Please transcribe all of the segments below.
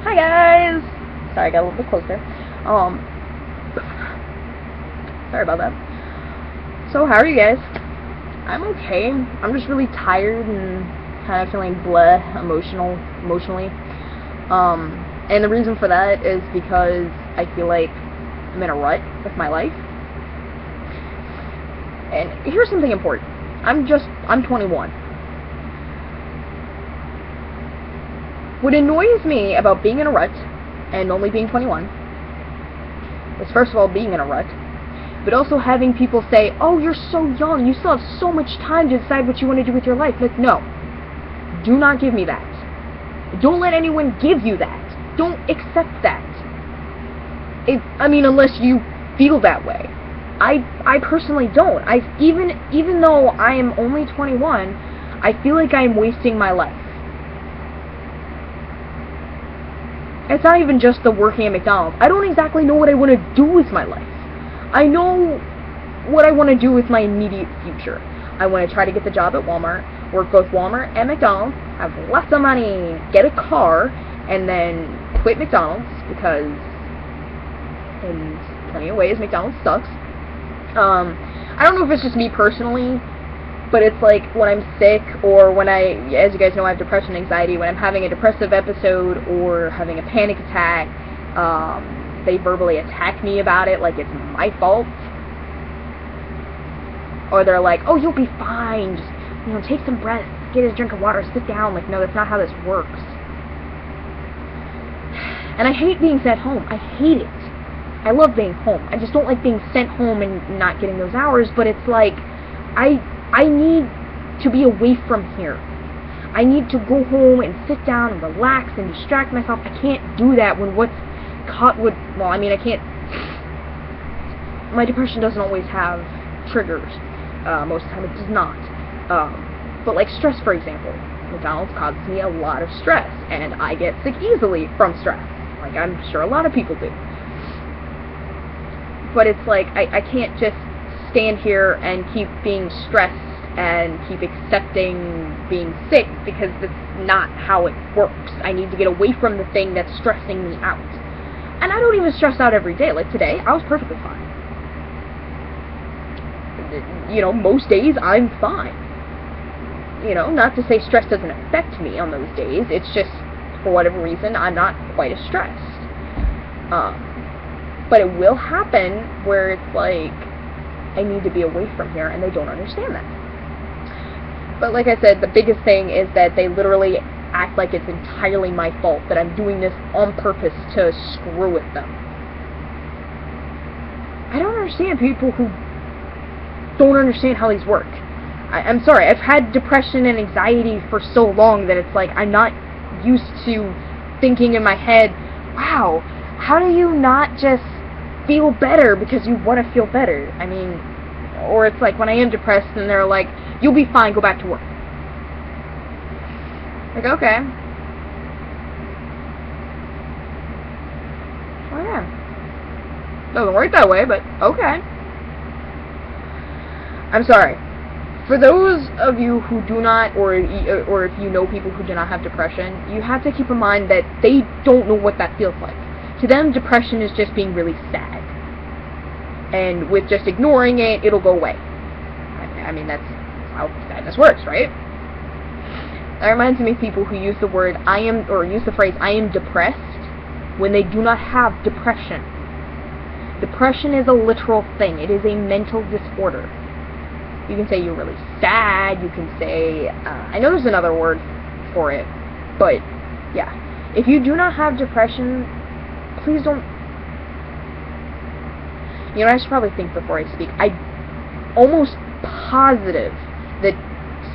Hi guys! Sorry, I got a little bit closer. Sorry about that. So, how are you guys? I'm okay. I'm just really tired and kind of feeling emotionally. And the reason for that is because I feel like I'm in a rut with my life. And here's something important. I'm 21. What annoys me about being in a rut, and only being 21, is first of all being in a rut, but also having people say, oh, you're so young, you still have so much time to decide what you want to do with your life. Like, no. Do not give me that. Don't let anyone give you that. Don't accept that. Unless you feel that way. I personally don't. Even though I am only 21, I feel like I am wasting my life. It's not even just the working at McDonald's. I don't exactly know what I want to do with my life. I know what I want to do with my immediate future. I want to try to get the job at Walmart, work both Walmart and McDonald's, have lots of money, get a car, and then quit McDonald's, because in plenty of ways McDonald's sucks. I don't know if it's just me personally, but it's like when I'm sick, or when as you guys know, I have depression and anxiety, when I'm having a depressive episode or having a panic attack, they verbally attack me about it like it's my fault. Or they're like, oh, you'll be fine, just, take some breath, get a drink of water, sit down. Like, no, that's not how this works. And I hate being sent home. I hate it. I love being home. I just don't like being sent home and not getting those hours, but it's like, I need to be away from here. I need to go home and sit down and relax and distract myself. I can't do that when I can't. My depression doesn't always have triggers. Most of the time it does not. But like stress, for example. McDonald's causes me a lot of stress, and I get sick easily from stress. Like, I'm sure a lot of people do. But it's like, I can't just stand here and keep being stressed and keep accepting being sick, because that's not how it works. I need to get away from the thing that's stressing me out. And I don't even stress out every day. Like today, I was perfectly fine. Most days I'm fine. Not to say stress doesn't affect me on those days. It's just, for whatever reason, I'm not quite as stressed. But it will happen where it's like, I need to be away from here, and they don't understand that. But like I said, the biggest thing is that they literally act like it's entirely my fault, that I'm doing this on purpose to screw with them. I don't understand people who don't understand how these work. I'm sorry, I've had depression and anxiety for so long that it's like, I'm not used to thinking in my head, wow, how do you not just feel better because you want to feel better? Or it's like when I am depressed and they're like, you'll be fine, go back to work. Like, okay. Oh yeah. Doesn't work that way, but okay. I'm sorry. For those of you who do not, or if you know people who do not have depression, you have to keep in mind that they don't know what that feels like. To them, depression is just being really sad. And with just ignoring it, it'll go away. That's how sadness works, right? That reminds me of people who use the phrase, I am depressed, when they do not have depression. Depression is a literal thing. It is a mental disorder. You can say you're really sad, you can say, I know there's another word for it, but, yeah. If you do not have depression, please don't... I should probably think before I speak. I'm almost positive that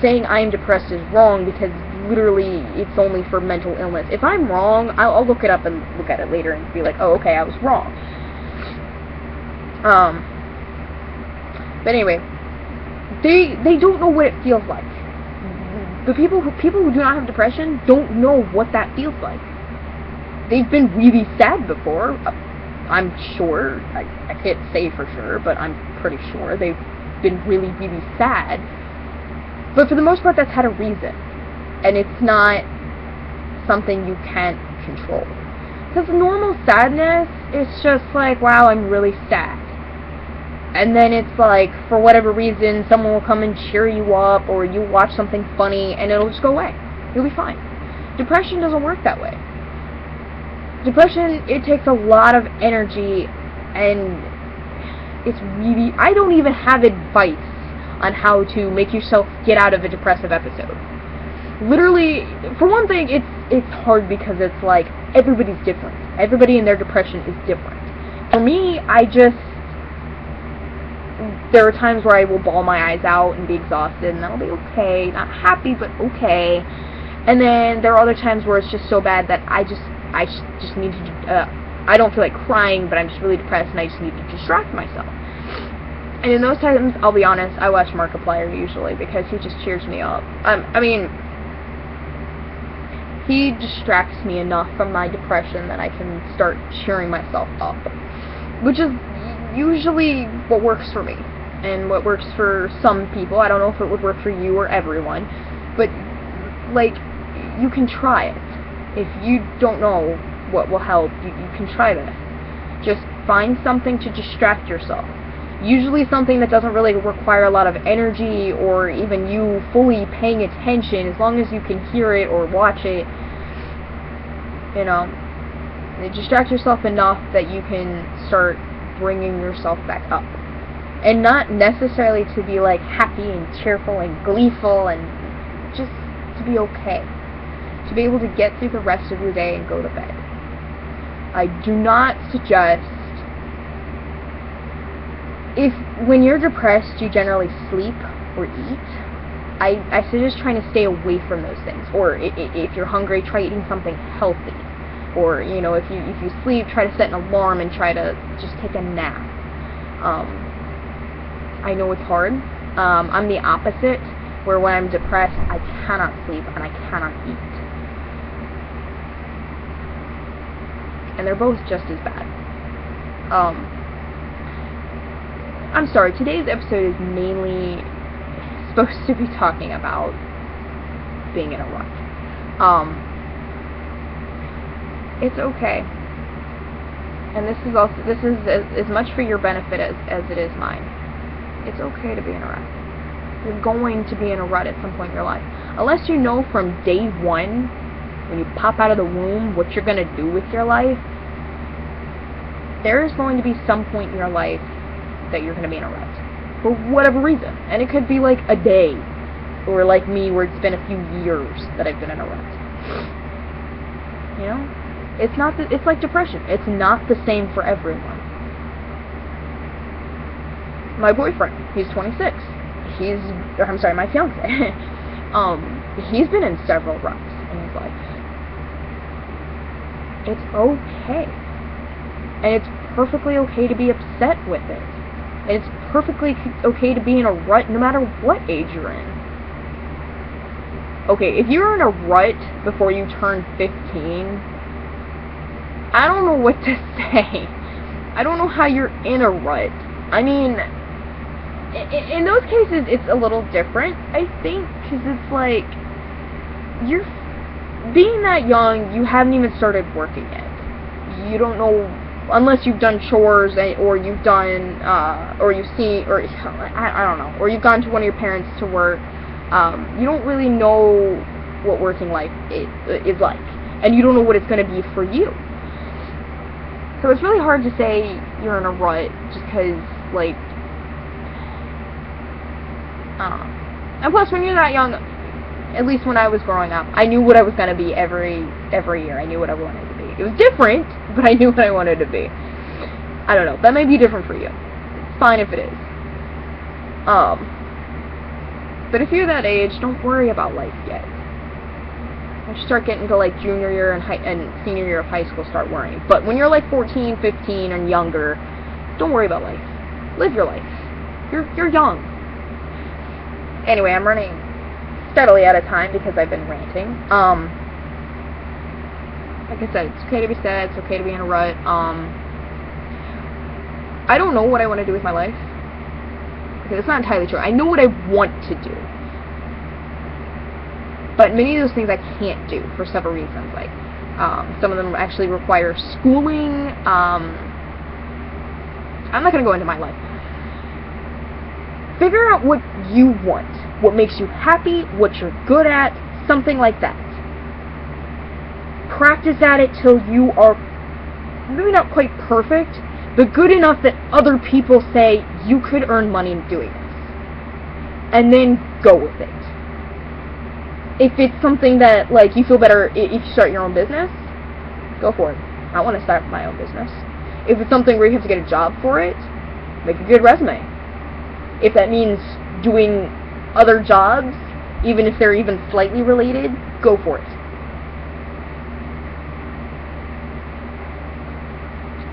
saying I am depressed is wrong, because literally it's only for mental illness. If I'm wrong, I'll look it up and look at it later and be like, oh, okay, I was wrong. But anyway, they don't know what it feels like. The people who do not have depression don't know what that feels like. They've been really sad before. I'm sure. I can't say for sure, but I'm pretty sure they've been really, really sad. But for the most part, that's had a reason. And it's not something you can't control. Because normal sadness, it's just like, wow, I'm really sad. And then it's like, for whatever reason, someone will come and cheer you up, or you watch something funny, and it'll just go away. You'll be fine. Depression doesn't work that way. Depression, it takes a lot of energy, and it's really, I don't even have advice on how to make yourself get out of a depressive episode. Literally, for one thing, it's hard because it's like, everybody's different. Everybody in their depression is different. For me, there are times where I will bawl my eyes out and be exhausted, and that'll be okay. Not happy, but okay. And then there are other times where it's just so bad that I just need to, I don't feel like crying, but I'm just really depressed, and I just need to distract myself. And in those times, I'll be honest, I watch Markiplier usually, because he just cheers me up. I mean, he distracts me enough from my depression that I can start cheering myself up, which is usually what works for me, and what works for some people. I don't know if it would work for you or everyone, but, like, you can try it. If you don't know what will help, you can try that. Just find something to distract yourself. Usually something that doesn't really require a lot of energy, or even you fully paying attention, as long as you can hear it or watch it, you know. Distract yourself enough that you can start bringing yourself back up. And not necessarily to be, like, happy and cheerful and gleeful, and just to be okay. To be able to get through the rest of your day and go to bed. I do not suggest, when you're depressed, you generally sleep or eat. I suggest trying to stay away from those things. Or if you're hungry, try eating something healthy. Or, you know, if you sleep, try to set an alarm and try to just take a nap. I know it's hard. I'm the opposite, where when I'm depressed, I cannot sleep and I cannot eat. And they're both just as bad. I'm sorry, today's episode is mainly supposed to be talking about being in a rut. It's okay. And this is as much for your benefit as it is mine. It's okay to be in a rut. You're going to be in a rut at some point in your life. Unless you know from day one, when you pop out of the womb, what you're going to do with your life, there is going to be some point in your life that you're going to be in a rut. For whatever reason. And it could be like a day. Or like me, where it's been a few years that I've been in a rut. You know? It's like depression. It's not the same for everyone. My boyfriend, he's 26. My fiance. He's been in several ruts in his life. It's okay. And it's perfectly okay to be upset with it. And it's perfectly okay to be in a rut no matter what age you're in. Okay, if you're in a rut before you turn 15, I don't know what to say. I don't know how you're in a rut. I mean, in those cases, it's a little different, I think, because it's like, you're being that young, you haven't even started working yet. You don't know, unless you've done chores, or you've done, or you've seen, or, I don't know, or you've gone to one of your parents to work. You don't really know what working life is like, and you don't know what it's going to be for you. So it's really hard to say you're in a rut, just because, like, I don't know. And plus, when you're that young, at least when I was growing up, I knew what I was going to be every year. I knew what I wanted to be. It was different, but I knew what I wanted to be. I don't know. That may be different for you. It's fine if it is. But if you're that age, don't worry about life yet. Once you start getting to, like, junior year and senior year of high school, start worrying. But when you're, like, 14, 15, and younger, don't worry about life. Live your life. You're young. Anyway, I'm running steadily out of time because I've been ranting. Like I said, it's okay to be sad, it's okay to be in a rut. I don't know what I want to do with my life. Okay, that's not entirely true. I know what I want to do. But many of those things I can't do for several reasons. Like, Some of them actually require schooling. I'm not going to go into my life. Figure out what you want, what makes you happy, what you're good at, something like that. Practice at it till you are maybe not quite perfect, but good enough that other people say you could earn money doing this. And then go with it. If it's something that, like, you feel better if you start your own business, go for it. I want to start my own business. If it's something where you have to get a job for it, make a good resume. If that means doing other jobs, even if they're even slightly related, go for it.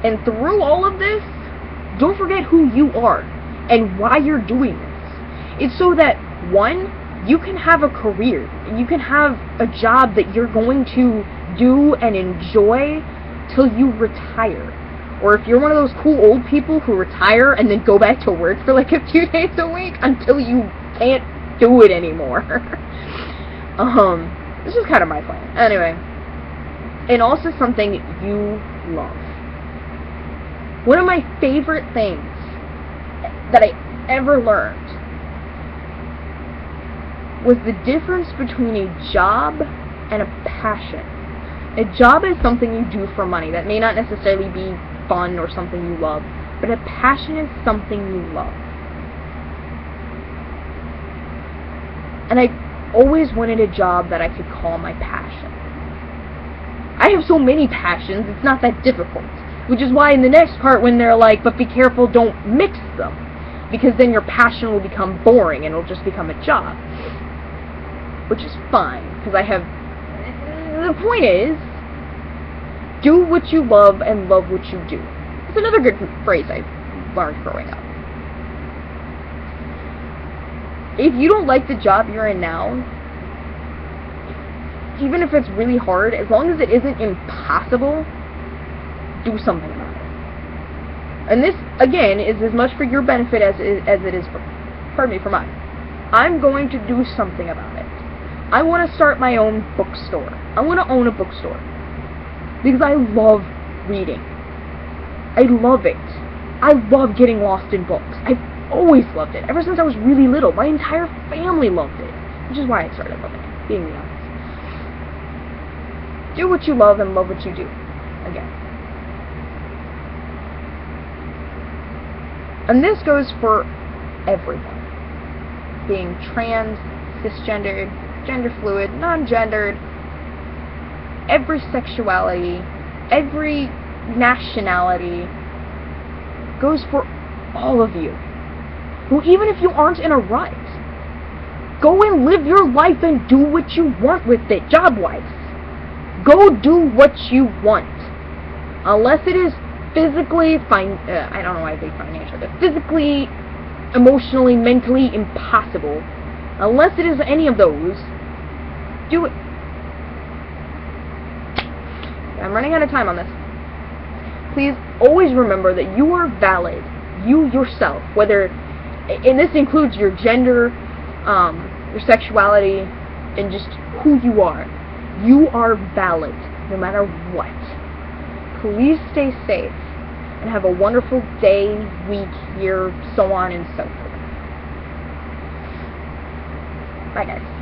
And through all of this, don't forget who you are and why you're doing this. It's so that, one, you can have a career. You can have a job that you're going to do and enjoy till you retire. Or if you're one of those cool old people who retire and then go back to work for like a few days a week until you can't do it anymore. This is kind of my plan. Anyway. And also something you love. One of my favorite things that I ever learned was the difference between a job and a passion. A job is something you do for money. That may not necessarily be fun or something you love, but a passion is something you love. And I always wanted a job that I could call my passion. I have so many passions, it's not that difficult. Which is why in the next part when they're like, but be careful, don't mix them. Because then your passion will become boring and it'll just become a job. Which is fine, because I have... The point is, do what you love and love what you do. It's another good phrase I learned growing up. If you don't like the job you're in now, even if it's really hard, as long as it isn't impossible, do something about it. And this, again, is as much for your benefit as it is for mine. I'm going to do something about it. I want to start my own bookstore. I want to own a bookstore. Because I love reading. I love it. I love getting lost in books. I've always loved it. Ever since I was really little, my entire family loved it. Which is why I started loving it, being honest. Do what you love and love what you do. Again. And this goes for everyone. Being trans, cisgendered, gender fluid, non-gendered, every sexuality, every nationality, goes for all of you. Who, even if you aren't in a rut, go and live your life and do what you want with it, job-wise. Go do what you want. Unless it is physically, I don't know why I say financial, but physically, emotionally, mentally impossible. Unless it is any of those, do it. I'm running out of time on this. Please always remember that you are valid. You yourself, whether, and this includes your gender, your sexuality, and just who you are. You are valid, no matter what. Please stay safe, and have a wonderful day, week, year, so on and so forth. Bye, guys.